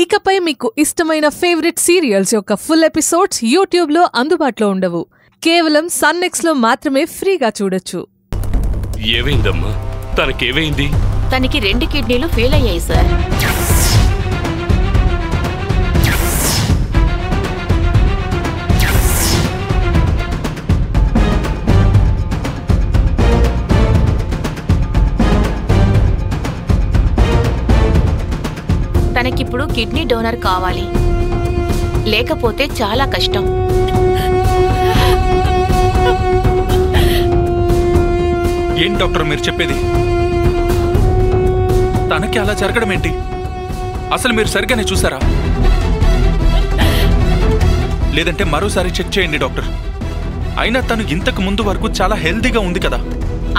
ఇకపై మీకు ఇష్టమైన ఫేవరెట్ సీరియల్స్ యొక్క ఫుల్ ఎపిసోడ్స్ యూట్యూబ్లో అందుబాటులో ఉండవు. కేవలం సన్నెక్స్లో మాత్రమే ఫ్రీగా చూడొచ్చు. ఏమైందమ్మా? తనకేమైంది? తనకి 2 కిడ్నీలు ఫెయిల్ అయ్యాయి సార్. తనకిప్పుడు కిడ్నీ డోనర్ కావాలి, లేకపోతే చాలా కష్టం. ఏం డాక్టర్ మీరు చెప్పేది? తనకి అలా జరగడం ఏంటి? అసలు మీరు సరిగ్గానే చూసారా? లేదంటే మరోసారి చెక్ చేయండి డాక్టర్. అయినా తను ఇంతకు ముందు వరకు చాలా హెల్దీగా ఉంది కదా.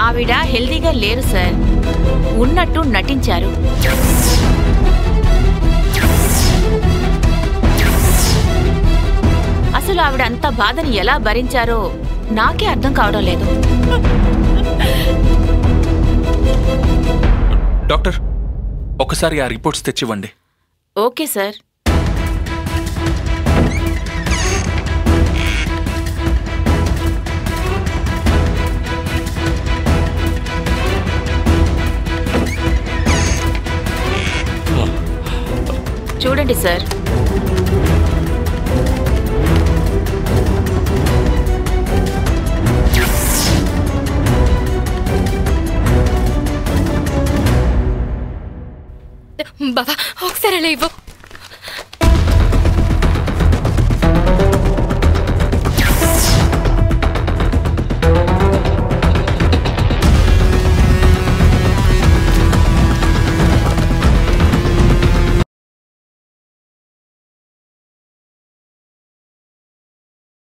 ఆవిడ హెల్దీగా లేరు సార్, ఉన్నట్టు నటించారు. అసలు ఆవిడ అంత బాధని ఎలా భరించారో నాకే అర్థం కావడం లేదు. డాక్టర్, ఒకసారి ఆ రిపోర్ట్స్ తెచ్చివ్వండి. Okay sir. చూడండి సార్. బాబా ఒకసారి అలా ఇవ్వు.